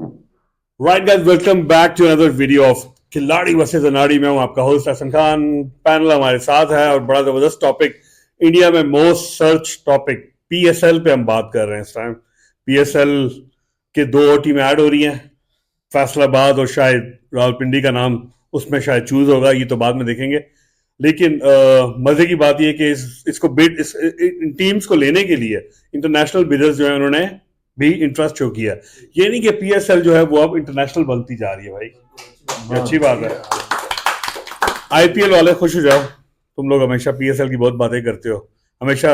Right guys, welcome back to another video of खिलाड़ी versus अनाड़ी। मैं हूं आपका होस्ट हसन खान। पैनल हमारे साथ है और बड़ा जबरदस्त टॉपिक, इंडिया में मोस्ट सर्च टॉपिक पीएसएल पे हम बात कर रहे हैं इस टाइम। पीएसएल के दो और टीमें ऐड हो रही हैं, फैसलाबाद और शायद रावलपिंडी का नाम उसमें शायद चूज होगा, ये तो बाद में देखेंगे। लेकिन मजे की बात यह कि इसको बिड इन टीम्स को लेने के लिए इंटरनेशनल बिडर्स जो है उन्होंने भी इंटरेस्ट शो किया। ये नहीं कि पीएसएल जो है वो अब इंटरनेशनल बनती जा रही है भाई, ये अच्छी बात है। आईपीएल वाले खुश हो जाओ, तुम लोग हमेशा पीएसएल की बहुत बातें करते हो, हमेशा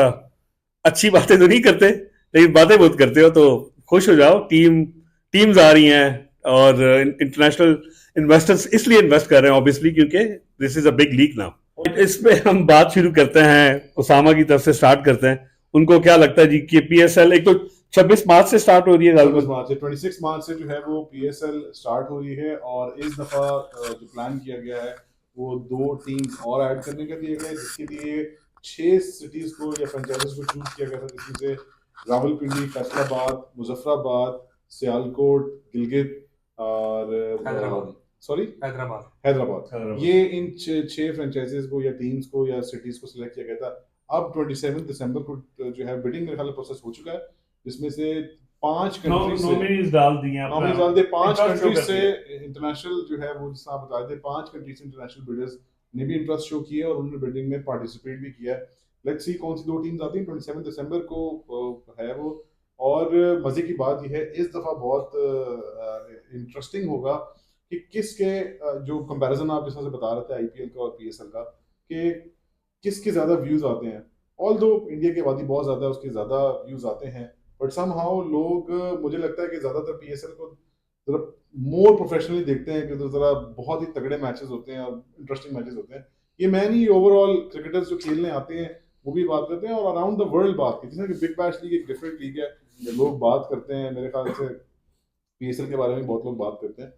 अच्छी बातें तो नहीं करते लेकिन बातें बहुत करते हो, तो खुश हो जाओ। टीम्स आ रही हैं और इंटरनेशनल इन्वेस्टर्स इसलिए इन्वेस्ट कर रहे हैं ऑब्वियसली क्योंकि this is a big league now. इस पे हम बात शुरू करते हैं, उसामा की तरफ से स्टार्ट करते हैं। उनको क्या लगता है जी कि पीएसएल एक तो 26 मार्च से स्टार्ट हो रही है, 26 मार्च से जो है वो पीएसएल स्टार्ट हो रही है और इस दफा जो प्लान किया गया है वो 2 टीम्स और ऐड करने का दिया गया है, जिसके लिए 6 सिटीज को या फ्रेंचाइजीज को चूज किया गया था, जिसमें से रावलपिंडी, फैसलाबाद, मुजफ्फराबाद, सियालकोट, गिलगित और हैदराबाद हैदराबाद। ये इन 6 फ्रेंचाइजीज को या टीम्स को या सिटीज को सिलेक्ट किया गया था। अब 27 दिसंबर को जो है बिडिंग मेरे ख्याल प्रोसेस हो चुका है, जिसमें से 5 कंट्रीज नॉमिनीज डाल दी हैं, नॉमिनीज डाल दे 5 कंट्रीज से इंटरनेशनल जो है वो जिस आप बता दें 5 कंट्रीज से इंटरनेशनल बिडर्स ने भी इंटरेस्ट शो किया है और उन्होंने बिडिंग में पार्टिसिपेट भी किया है। लेट्स सी कौन सी 2 टीम्स आती हैं। 27 दिसंबर को है वो। और मजे की बात यह है इस दफा बहुत इंटरेस्टिंग होगा कि किसके जो कंपैरिजन आप जिस तरह से बता रहे थे आईपीएल का और पीएसएल का, कि किसके ज्यादा व्यूज आते हैं। ऑल दो इंडिया की आबादी बहुत ज्यादा है, उसके ज्यादा व्यूज आते हैं, बट सम हाउ लोग मुझे लगता है कि ज्यादातर पीएसएल को जरा मोर प्रोफेशनली देखते हैं, कि तो जरा बहुत ही तगड़े मैचेस होते हैं और इंटरेस्टिंग मैचेस होते हैं। ये मैं नहीं, ओवरऑल क्रिकेटर्स जो खेलने आते हैं वो भी बात करते हैं और अराउंड द वर्ल्ड बात करते हैं कि बिग बैश लीग एक डिफरेंट लीग है, लोग बात करते हैं। मेरे ख्याल से पीएसएल के बारे में बहुत लोग बात करते हैं।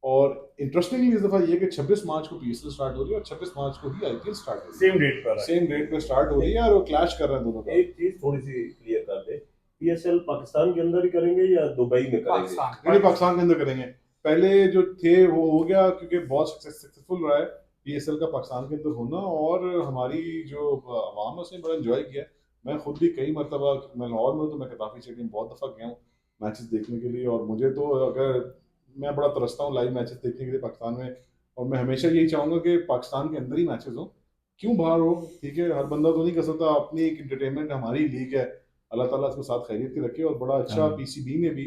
और इंटरेस्टिंगली इस दफा ये कि 26 मार्च को पीएसएल स्टार्ट हो रही है और 26 मार्च को ही आईपीएल स्टार्ट हो रही है। सेम डेट पे स्टार्ट हो रही है और वो क्लैश कर रहे हैं दोनों का। एक चीज थोड़ी सी क्लियर कर दे, पीएसएल पाकिस्तान के अंदर ही करेंगे या दुबई में करेंगे? नहीं, पाकिस्तान के अंदर करेंगे। पहले जो थे वो हो गया क्योंकि बहुत सक्सेसफुल रहा है पीएसएल का पाकिस्तान के अंदर होना, और हमारी जो आवाम है उसने बड़ा एंजॉय किया। मैं खुद भी कई मरतबा, मैं लाहौर में हूं तो मैं खिताफी स्टेडियम बहुत दफ़ा गया हूँ मैचेस देखने के लिए, और मुझे तो अगर मैं बड़ा तरसता हूँ लाइव मैचेस देखने के लिए पाकिस्तान में, और मैं हमेशा यही चाहूँगा कि पाकिस्तान के अंदर ही मैचेस हो, क्यों बाहर हो। ठीक है, हर बंदा तो नहीं कर सकता, अपनी एक इंटरटेनमेंट हमारी लीग है, अल्लाह ताला इसको साथ खैरियत के रखे। और बड़ा अच्छा पीसीबी ने भी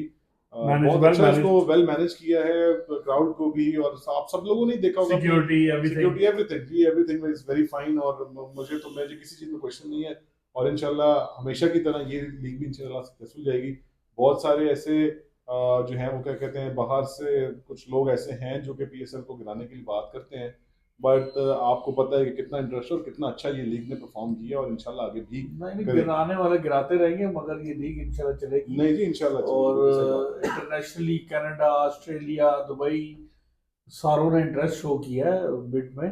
बहुत अच्छा इसको वेल मैनेज किया है, क्राउड को भी, और आप सब लोगों ने देखा होगा security security everything is very fine. और मुझे किसी चीज में क्वेश्चन नहीं है, और इंशाल्लाह हमेशा की तरह ये लीग भी इंशाल्लाह सक्सेसफुल जाएगी। बहुत सारे ऐसे जो हैं वो क्या कहते हैं, बाहर से कुछ लोग ऐसे हैं जो कि पीएसएल को गिराने के लिए बात करते हैं, बट आपको पता है कि कितना इंटरेस्ट और कितना अच्छा ये लीग ने परफॉर्म किया, और इंशाल्लाह आगे भी नहीं, गिराने वाले गिराते रहेंगे, मगर ये लीग इंशाल्लाह चलेगी। नहीं जी, इंशाल्लाह। और इंटरनेशनली कनाडा, ऑस्ट्रेलिया, दुबई सारों ने इंटरेस्ट शो किया है बिड में।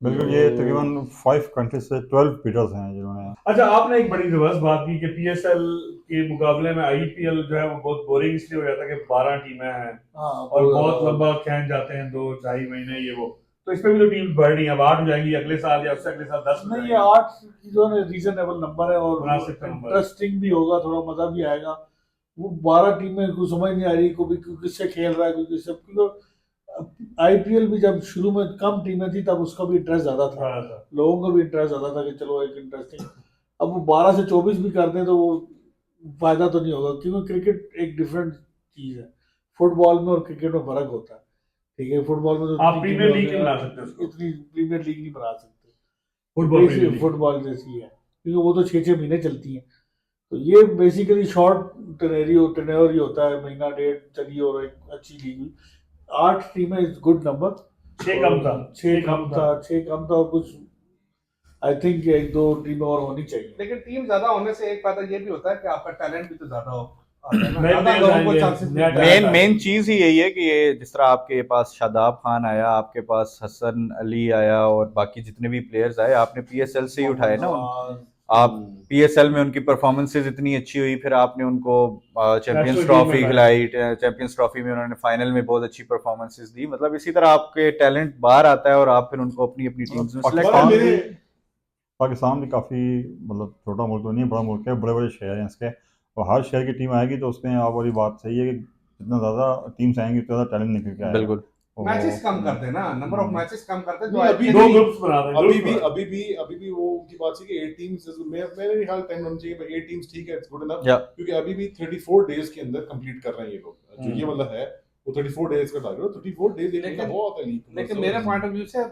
बिल्कुल, ये तकरीबन 5 कंट्रीज से 12 बिडर्स हैं जिन्होंने। अच्छा, आपने एक बड़ी जबरदस्त बात की कि पीएसएल के मुकाबले में आईपीएल जो है वो बहुत बोरिंग इसलिए हो जाता है कि 12 टीमें हैं और बहुत लंबा खींच जाते हैं, 2-2.5 महीने ये वो। तो इसमें भी तो टीम बढ़ रही है, अब 8 हो जाएंगी अगले साल या उससे अगले साल 10। नहीं, ये 8 जो है रीजनेबल नंबर है और इंटरेस्टिंग भी होगा, थोड़ा मजा भी आएगा। वो 12 टीमें कुछ समझ नहीं आ रही, कोई किससे खेल रहा है, कोई किससे, क्योंकि आईपीएल भी जब शुरू में कम टीमें थी तब उसका भी इंटरेस्ट ज्यादा था, लोगों का भी इंटरेस्ट ज्यादा था कि चलो एक इंटरेस्टिंग। अब वो 12 से 24 भी कर दें तो वो फायदा तो नहीं होगा, क्योंकि क्रिकेट एक डिफरेंट चीज है। फुटबॉल में और क्रिकेट में फर्क होता है। ठीक है, फुटबॉल में तो आप प्रीमियर लीग नहीं बना सकते उसको, इतनी प्रीमियर लीग नहीं बना सकते, फुटबॉल जैसी है, क्योंकि वो तो 6-6 महीने चलती है। तो ये बेसिकली शॉर्ट टेन्योर ही होता है, महीना डेढ़ चली और एक अच्छी लीग हुई। 8 टीमें इज गुड नंबर। 6 कम था, 6 कम था और कुछ आई थिंक 1-2 टीमें और होनी चाहिए। लेकिन टीम ज्यादा होने से एक फायदा ये भी होता है कि आपका टैलेंट भी तो ज्यादा हो। मेन चीज ही यही है कि ये जिस तरह आपके पास शादाब खान आया, आपके पास हसन अली आया और बाकी जितने भी प्लेयर्स आए आपने पीएसएल से ही उठाए ना, आप पीएसएल में उनकी परफॉर्मेंसेज इतनी अच्छी हुई, फिर आपने उनको चैंपियंस National ट्रॉफी team में खिलाई, चैंपियंस ट्रॉफी में उन्होंने फाइनल में बहुत अच्छी परफॉर्मेंसेज दी। मतलब इसी तरह आपके टैलेंट बाहर आता है और आप फिर उनको अपनी अपनी टीम्स में सेलेक्ट पाकिस्तान करते भी हैं। पाकिस्तान भी काफ़ी मतलब छोटा मुल्क तो नहीं है, बड़ा मुल्क है, बड़े बड़े शहर हैं इसके, और हर शहर की टीम आएगी तो उसमें आप वाली बात सही है कि जितना ज़्यादा टीम्स आएंगी उतना ज़्यादा टैलेंट निकल के आएगा। बिल्कुल। मैचेस कम करते हैं ना, नंबर ऑफ मैचेस कम करते हैं, जो नहीं, अभी IPL दो भी- ग्रुप्स बना रहे हैं, अभी भी वो उनकी बात थी कि 8 टीम्स मेरे ख्याल 10 होनी चाहिए, but 8 टीम्स ठीक है, इट्स गुड इनफ, या क्योंकि अभी भी 34 डेज के अंदर कंप्लीट कर रहे हैं ये लोग, जो ये वाला है वो 34 डेज का टारगेट है। 34 डेज एक लेकिन- महीना बहुत है लीग। लेकिन मेरे पॉइंट ऑफ व्यू से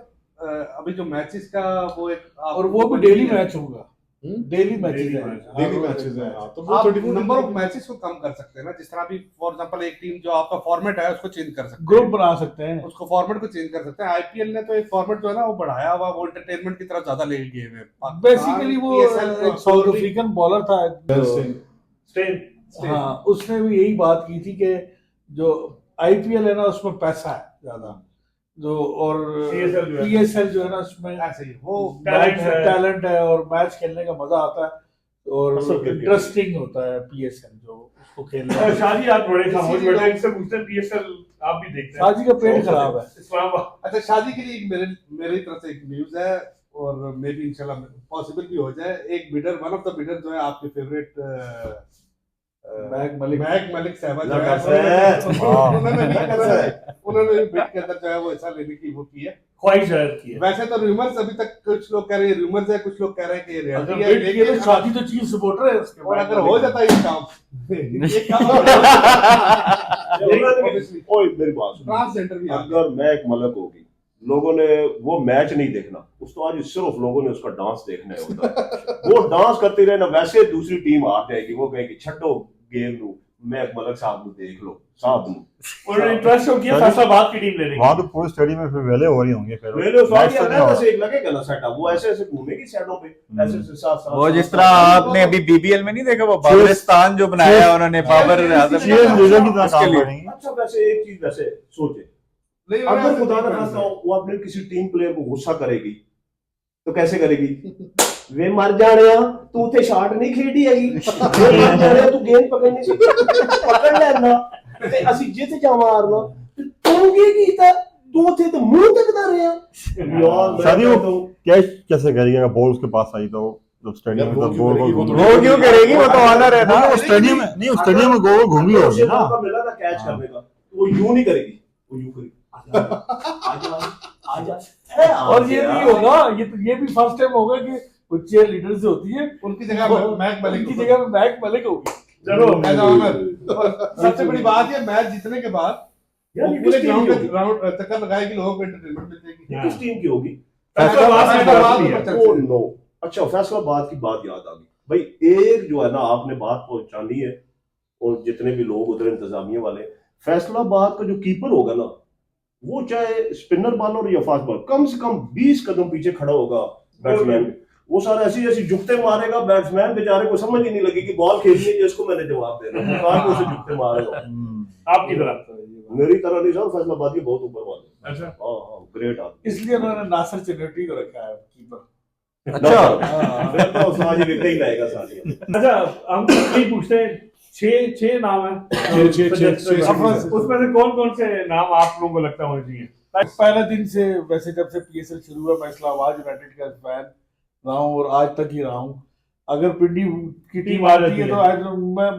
अभी जो मैचेस का वो एक और वो भी डेली मैच होगा, डेली मैचेस Daily है, match, डेली मैचेस हैं, हाँ, तो वो आप 34 नंबर ऑफ मैचेस को कम कर सकते हैं ना, जिस तरह अभी फॉर एग्जांपल एक टीम जो आपका फॉर्मेट है उसको चेंज कर सकते हैं, ग्रुप बना सकते हैं। उसको फॉर्मेट को चेंज कर सकते हैं। आईपीएल ने तो एक फॉर्मेट जो है ना वो बढ़ाया हुआ, वो एंटरटेनमेंट की तरफ ज्यादा ले गए हैं। बेसिकली वो एक साउथ अफ्रीकन बॉलर था, स्टेन हाँ, उसने भी यही बात की थी कि जो आईपीएल है ना उसमें पैसा है ज्यादा, जो और PSL जो है। पीएसएल जो है ना उसमें ऐसे ही वो Talent है। टैलेंट है और मैच खेलने का मजा आता है और असल क्रिकेट। इंटरेस्टिंग होता है पीएसएल जो उसको खेलना अच्छा, है। शाहजी आप बड़े खामोश इसीलिए बैठे हैं, लोग- इनसे पूछते हैं पीएसएल आप भी देखते हैं। शादी का पेट खराब है। इस्लामाबाद अच्छा, शादी के लिए मेरी तरफ से एक न्यूज है, और मे बी इंशाल्लाह पॉसिबल भी हो जाए। एक bidder, one of the bidder जो है आपके फेवरेट महक मलिक। साहब जो लगा है, से। उन्होंने भी बिड के अंदर जो है वो ऐसा लेने की वो की है। ख्वाहिश जाहिर की है। वैसे तो रूमर्स अभी तक कुछ लोग कह रहे हैं, रूमर्स है, कुछ लोग कह रहे हैं कि ये अगर reality है, वेट किए तो लेकिन शादी तो चीफ सपोर्टर है उसके और बाद। अगर हो जाता है ये काम ये काम ओए मेरी बात सुनो, ट्रांसजेंडर भी आ गया। अगर मैं एक मलक होगी, लोगों ने वो मैच नहीं देखना, उस तो आज सिर्फ लोगों ने उसका डांस देखना है होता। वो डांस करते रहे ना, वैसे दूसरी टीम हार जाएगी, वो कहेगी छड्डो गेम नू, मैं एक मलक साहब नू देख लो साहब नू। उन्होंने इंटरेस्ट शो किया फैसलाबाद की टीम लेने वहाँ तो पूरे स्टेडियम में फिर वेले हो रही होंगी फिर मेरे मैच साथ तो यार नहीं हो ऐसे एक लगेगा ना सेटअप, वो ऐसे ऐसे घूमेगी साइडों पे, ऐसे ऐसे साथ साथ वो साथ- जिस तरह साथ- आपने अभी बीबीएल में नहीं देखा, वो बाबरिस्तान जो बनाया उन्होंने, बाबर आजम ने, चीफ लीडर की तरह उसके काम लिए। करेंगी। अच्छा, वैसे एक चीज वैसे सोचे, नहीं, अगर खुदा न खास्ता वो अपने किसी टीम प्लेयर को गुस्सा करेगी तो कैसे करेगी? वे मर जाने तू उथे शॉट नहीं खेडी हैगी, वे मर जाने तू गेंद पकड़नी सी पकड़ लेना ते ਅਸੀਂ ਜਿੱਤ ਜਾਵਾਂਗਾ ਤੇ ਤੂੰ ਕੀ ਕੀਤਾ? तू उथे तो मुंह तकदा रहा यार। शादी वो कैच कैसे करेगी अगर बॉल उसके पास आई तो जब स्टेडियम में वो जब क्यों गोल करेगी? वो गोल तो- वो क्यों करेगी, वो तो ऑनर है ना। वो स्टेडियम में नहीं, स्टेडियम में गोल घूम ही होगी ना। मौका मिला ना कैच करने का, वो यूं नहीं करेगी, वो यूं करेगी, आजा आजा। और ये भी होगा, ये भी फर्स्ट टाइम होगा कि वो चेयर लीडर से होती है, उनकी जगह मैक मलिक उनकी जगह में महक मलिक होगी। चलो एज ऑनर। सबसे बड़ी बात ये, मैच जीतने के बाद यार वो ये पूरे किस टीम ग्राउंड की होगी? ग्राउंड चक्कर लगाएगी, लोगों को एंटरटेनमेंट मिल जाएगी। ये किस टीम की होगी? फैसलाबाद की बात भी है। ओह नो, अच्छा फैसलाबाद की बात याद आ गई भाई। एक जो है ना, आपने बात पहुंचानी है, और जितने भी लोग उधर इंतजामिया वाले, फैसलाबाद का जो कीपर होगा ना, वो चाहे स्पिनर बॉलर या फास्ट बॉलर, कम से कम 20 कदम पीछे खड़ा होगा बैट्समैन, वो सारा ऐसी ऐसी जुगते मारेगा, बैट्समैन बेचारे को समझ ही नहीं लगी कि बॉल खेलनी है जिसको मैंने जवाब देना है, कहाँ पे उसे जुगते मारेगा। आपकी तरह। मेरी तरह नहीं सर, फैसलाबाद के बहुत ऊपर वाले। अच्छा। हाँ हाँ, ग्रेट आदमी। इसलिए उन्होंने नासिर चिन्होटी को रखा है कीपर। अच्छा, फिर तो साज विकटे ही लाएगा साजी। अच्छा, हम यही पूछते हैं, छह नाम है छह उसमें से कौन कौन से नाम आप लोगों को लगता होने चाहिए? पहले दिन से, वैसे जब से पीएसएल शुरू हुआ, मैं इस्लामाबाद यूनाइटेड का फैन रहा हूँ और आज तक ही रहा हूँ। अगर पिंडी की टीम आती है तो आज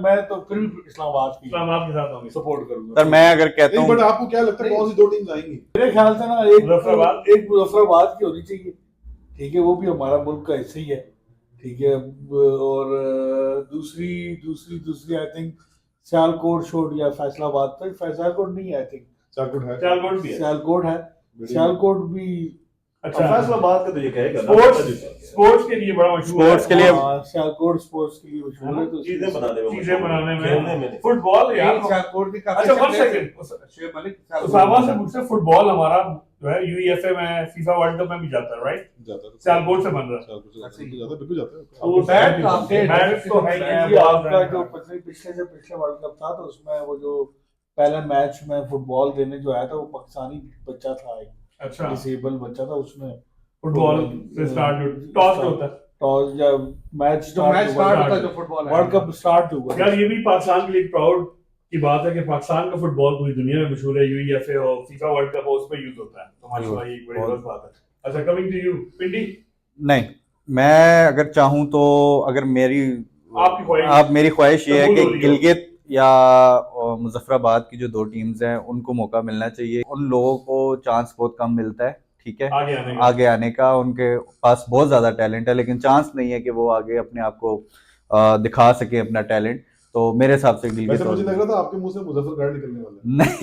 मैं तो फिर भी इस्लामाबाद की इस्लामाबाद के साथ होंगे। सपोर्ट करूंगा। सर मैं अगर कहता नहीं, हूँ, बट आपको क्या लगता है कौन सी दो टीम्स आएंगी? मेरे ख्याल से ना मुजफ्फराबाद। एक मुजफ्फराबाद की होनी चाहिए, ठीक है, वो भी हमारा मुल्क का हिस्सा ही है, ठीक है। और दूसरी आई थिंक सियालकोट छोड़ या फैसलाबाद, तक फैसलाकोट नहीं है, आई थिंक चारकोट है। सियालकोट भी है। सियालकोट है, सियालकोट भी अच्छा, फैसलाबाद का तो ये कहेगा ना, स्पोर्ट्स के लिए बड़ा मशहूर है। स्पोर्ट्स के लिए सियालकोट स्पोर्ट्स के लिए मशहूर है, तो चीजें बनाने में, चीजें बनाने खेलने में, में। फुटबॉल यार। सियालकोट भी काफी अच्छा, अच्छे one player second. थे। शेख मलिक सियालकोट उसामा से पूछते हैं, फुटबॉल हमारा जो है यूईएफए में, फीफा वर्ल्ड कप में भी जाता है, राइट? जाता है। सियालकोट से बन रहा है। सियालकोट से जाता है, बिल्कुल जाता है, बिल्कुल जाता है। तो बैट का अपडेट मैच तो है ही ये है। आपका जो पिछले से पिछले वर्ल्ड कप था, तो उसमें वो जो पहला मैच में फुटबॉल देने जो आया था, वो पाकिस्तानी बच्चा था, एक अच्छा, डिसेबल बच्चा था, उसने फुटबॉल से स्टार्ट टॉस होता है। टॉस जब मैच जो मैच स्टार्ट होता है जो फुटबॉल वर्ल्ड कप स्टार्ट हुआ यार ये भी पाकिस्तान के लिए प्राउड की बात है कि पाकिस्तान का फुटबॉल पूरी दुनिया में मशहूर है। यूईएफए और फीफा वर्ल्ड कप उसमें यूज होता है, तो माशाल्लाह ये एक बड़ी गलत बात है। अच्छा, कमिंग टू यू पिंडी, नहीं, मैं अगर चाहूँ तो अगर मेरी मेरी ख्वाहिश ये है कि गिलगित या मुजफ्फराबाद की जो 2 टीम्स हैं उनको मौका मिलना चाहिए। उन लोगों को चांस बहुत कम मिलता है, ठीक है, आगे आने का। उनके पास बहुत ज़्यादा टैलेंट है लेकिन चांस नहीं है कि वो आगे अपने आप को दिखा सके अपना टैलेंट। तो मेरे हिसाब से गिलगित, मुझे लग रहा था आपके मुंह से मुजफ्फरगढ़ निकलने वाला है। नहीं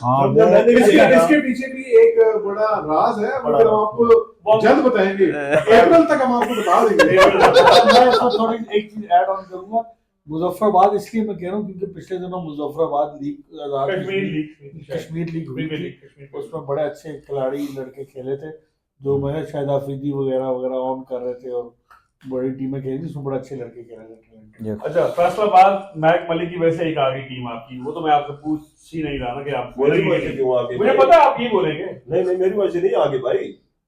हाँ इसके पीछे भी एक बड़ा राज है, वो हम आपको जल्द बताएंगे। अप्रैल तक हम आपको बता देंगे। मैं इसमें थोड़ी एक चीज ऐड ऑन करूंगा। मुजफ्फराबाद इसलिए मैं कह रहा हूँ क्योंकि पिछले दिनों मुजफ्फराबाद लीग कश्मीर लीग हुई थी, उसमें बड़े अच्छे खिलाड़ी लड़के खेले थे जो मैं शायद आफरीदी वगैरह वगैरह ऑन कर रहे थे और बड़ी टीमें खेली, उसमें बड़े अच्छे लड़के खेले थे। अच्छा, फैसलाबाद मैक मलिक की वजह से एक आगे टीम आपकी, वो तो मैं आपसे पूछ ही नहीं रहा ना कि आप बोलेंगे क्यों आगे? मुझे पता है आप ये बोलेंगे। नहीं मेरी वजह से नहीं आगे भाई,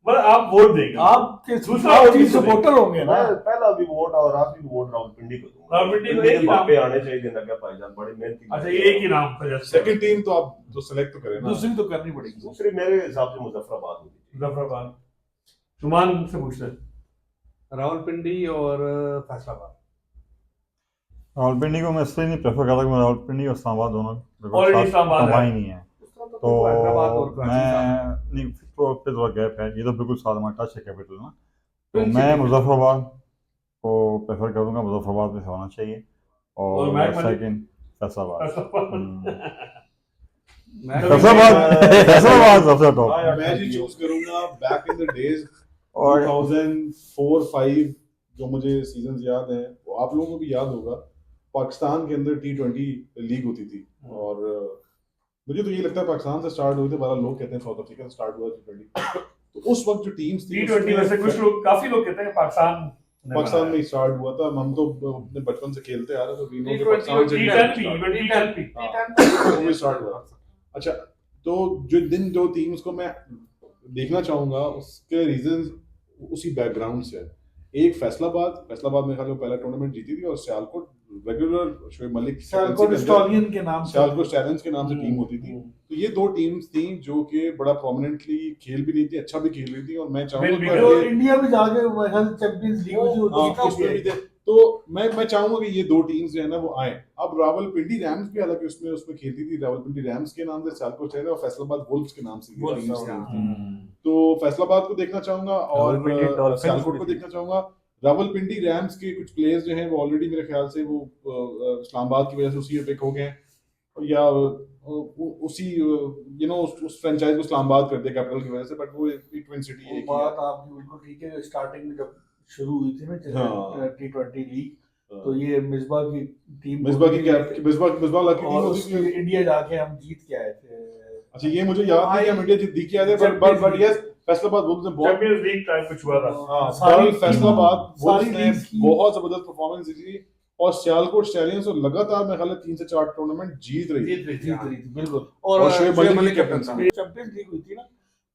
मतलब आप वोट देंगे, आपके दूसरा टीम सपोर्टर होंगे ना। मैं पहला भी वोट और आखिरी वोट रावलपिंडी को दूंगा। रावलपिंडी को एक ही नाम पे आने चाहिए देना क्या भाईजान, बड़ी मेहनती। अच्छा, ये एक ही नाम सजेस्ट। सेकंड टीम तो आप जो सेलेक्ट तो करें ना, दूसरी तो करनी पड़ेगी। दूसरी मेरे हिसाब से मुजफ्फराबाद होगी। मुजफ्फराबाद, शुमान से पूछते हैं। रावलपिंडी और फैसलाबाद। रावलपिंडी को मैं इसलिए नहीं प्रेफर करता कि रावलपिंडी और इस्लामाबाद दोनों Already इस्लामाबाद है। ही नहीं है, तो मैं नहीं तो थोड़ा गैप है। ये तो बिल्कुल साथ में टच है कैपिटल ना, तो मैं मुजफ्फराबाद को प्रेफर करूंगा। मुजफ्फराबाद में होना चाहिए और सेकंड फैसलाबाद। फैसलाबाद सबसे टॉप। मैं जी चूज करूंगा बैक इन द डेज और 2004-5 जो मुझे सीजन याद हैं, वो आप लोगों को भी याद होगा। पाकिस्तान के अंदर T20 लीग होती थी और मुझे तो ये लगता है पाकिस्तान से स्टार्ट हुई थी, 12 लोग कहते हैं साउथ अफ्रीका से स्टार्ट हुआ T20। तो उस वक्त जो टीम्स थी T20 में से कुछ लोग, काफी लोग कहते हैं पाकिस्तान में स्टार्ट हुआ था। हम तो अपने बचपन से खेलते आ रहे थे, वी नो कि T20 पाकिस्तान से वो भी स्टार्ट हुआ। अच्छा, तो जो टीम्स को मैं देखना चाहूंगा उसके रीजंस उसी बैकग्राउंड से है। एक फैसलाबाद में खाली पहला टूर्नामेंट जीती थी और सियालकोट रेगुलर शोएब मलिक सियालकोट स्टॉलियन के नाम से, सियालकोट स्टैलियंस के नाम से टीम होती थी। तो ये 2 टीम्स थी जो कि बड़ा प्रोमिनेंटली खेल भी रही थी, अच्छा भी खेल रही थी। और मैं चाहूंगा इंडिया में जाके चैंपियंस लीग लीग, तो मैं चाहूंगा कि ये 2 टीम्स जो है ना वो आए। अब रावलपिंडी रैम्स भी हालांकि उसमें खेलती थी, रावलपिंडी रैम्स के नाम से सियालकोट शहर और फैसलाबाद वुल्फ्स के नाम से टीम्स थी। तो फैसलाबाद को देखना चाहूंगा और सियालकोट को देखना चाहूंगा। रावलपिंडी रैम्स के कुछ प्लेयर्स जो हैं वो ऑलरेडी मेरे ख्याल से वो इस्लामाबाद की वजह से उसी में पिक हो गए हैं या उसी उस फ्रेंचाइज को इस्लामाबाद कर दिया कैपिटल की वजह से। बट वो एक ट्विन सिटी है। बात आपकी बिल्कुल ठीक है। स्टार्टिंग में जब शुरू हुई थी ना T20 लीग, तो ये मिसबा की टीम और इंडिया जाके हम जीत के आए थे। अच्छा, ये मुझे याद नहीं कि हम इंडिया जीत के आए थे, बट यस फैसलाबाद वुल्व्स ने बहुत चैंपियंस लीग टाइम कुछ हुआ था। फैसलाबाद वुल्व्स ने बहुत जबरदस्त परफॉर्मेंस दी थी और सियालकोट स्टैलियंस और लगातार मेरे ख्याल 3 से 4 टूर्नामेंट जीत रही थी बिल्कुल। और शोएब मलिक की कैप्टनसी। चैंपियंस लीग हुई थी ना,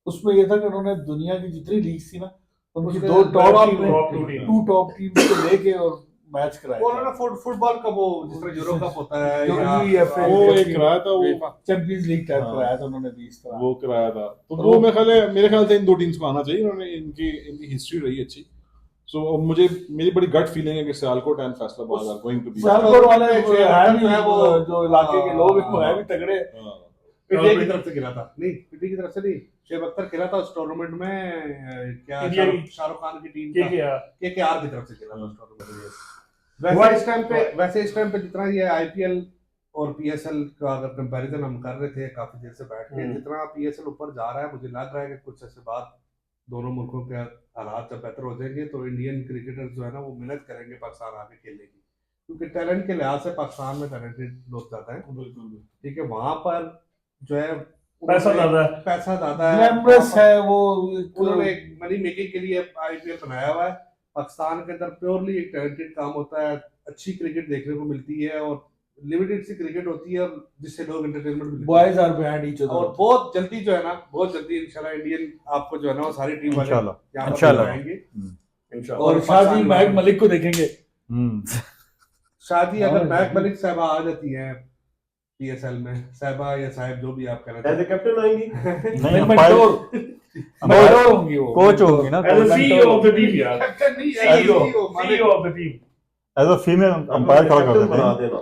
उसमें ये था कि उन्होंने दुनिया की जितनी लीग थी ना उनकी 2 टॉप टीम को लेके और मैच कराया। उन्होंने फुटबॉल का वो जिस तरह यूरो कप होता है वो एक कराया था, वो चैंपियंस लीग टाइप कराया था उन्होंने 20 तरह वो कराया था। तो वो मेरे ख्याल से इन 2 टीम्स को आना चाहिए। उन्होंने इनकी हिस्ट्री रही अच्छी। सो मेरी बड़ी गट फीलिंग है कि Sialkot and Faisalabad are going to be. Sialkot वाले है भी वो जो इलाके के लोग हैं वो है भी तगड़े। इंडिया की तरफ से खेला था, नहीं इंडिया की तरफ से नहीं, शेब अख्तर खेला था उस टूर्नामेंट में। क्या शाहरुख खान की टीम KKR की तरफ से खेला था उस टूर्नामेंट में। वैसे इस टाइम पे जितना ये IPL और PSL का अगर कंपैरिजन हम कर रहे थे काफी देर से बैठ के, जितना PSL ऊपर जा रहा है मुझे लग रहा है कि कुछ ऐसे बाद दोनों मुल्कों के हालात जब बेहतर हो जाएंगे तो इंडियन क्रिकेटर्स जो है ना वो मेहनत करेंगे पाकिस्तान आके खेलने की, क्योंकि टैलेंट के लिहाज से पाकिस्तान में टैलेंटेड लोग ज्यादा हैं। बिल्कुल ठीक है, वहां पर जो है पैसा ज्यादा है, वो उन्होंने मनी मेकिंग के लिए IPL बनाया हुआ है। पाकिस्तान के अंदर प्योरली एक टैलेंटेड काम होता है, अच्छी क्रिकेट देखने को मिलती है और लिमिटेड सी क्रिकेट होती है और जिससे लोग एंटरटेनमेंट भी बॉयज आर बिहाइंड ईच और अदर। बहुत जल्दी जो है ना, बहुत जल्दी इंशाल्लाह इंडियन आपको जो है ना वो सारी टीम वाले इंशाल्लाह यहाँ पर इंशाल्लाह। आएंगे। और शादी महक मलिक को देखेंगे। शादी अगर हाँ। महक मलिक साहबा आ जाती हैं पीएसएल में, साहबा या साहब जो भी आप कहना एज चाहें, ए कैप्टन आएंगी, नहीं मेंटोर होंगी वो, कोच होगी ना, as a CEO of the team यार, कैप्टन नहीं CEO of the team। As a female umpire खड़ा कर कैप्टन देते बना हैं। देना।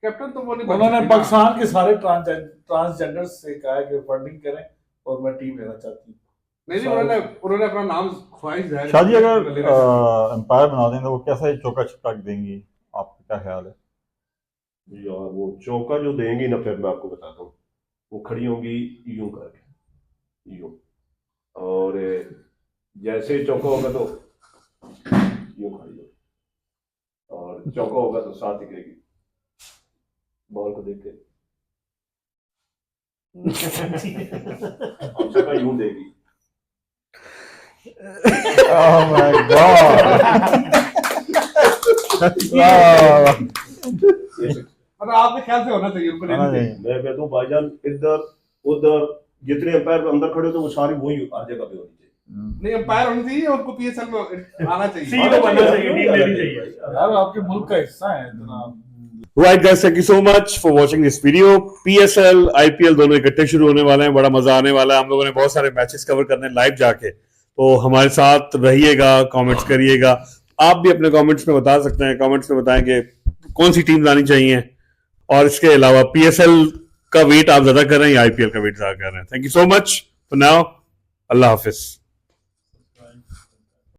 कैप्टन तो वो नहीं उन्होंने बनती ना। पाकिस्तान के सारे ट्रांसजेंडर्स से कहा है कि फंडिंग करें और मैं टीम लेना चाहती हूँ। नहीं उन्होंने अपना नाम ख्वाहिश जाहिर शादी की, अगर लेना चाहती अंपायर बना दें तो वो कैसा चौका छक्का देंगी, आपका क्या ख्याल है? यार वो चौका जो देंगी ना, फिर मैं आपको बताता हूँ, वो खड़ी होंगी यूं करके, यूं, और जैसे चौका होगा तो यूं खड़ी होगी, और चौका होगा तो साथ ही करेगी बॉल को देख के, और चौका यूं देगी। Oh my God! मतलब आपके ख्याल से होना चाहिए उनको लेनी आना चाहिए। चाहिए। मैं कहता हूँ भाईजान, इधर उधर जितने अंपायर अंदर खड़े थे वो सारी वही हर जगह पे होनी चाहिए। नहीं अंपायर होनी चाहिए, उनको पीएसएल में आना चाहिए। CEO बनना चाहिए, टीम लेनी चाहिए। यार आपके मुल्क का हिस्सा है इतना। Right guys, thank you so much for watching this video। PSL, IPL दोनों इकट्ठे शुरू होने वाले हैं, बड़ा मजा आने वाला है। हम लोगों ने बहुत सारे मैचेस कवर करने लाइव जाके, तो हमारे साथ रहिएगा, कमेंट्स करिएगा। आप भी अपने कमेंट्स में बता सकते हैं, कमेंट्स में बताएं कि कौन सी टीम लानी चाहिए, और इसके अलावा PSL का वेट आप ज्यादा कर रहे हैं या IPL का वेट ज्यादा कर रहे हैं। Thank you so much for now, Allah Hafiz.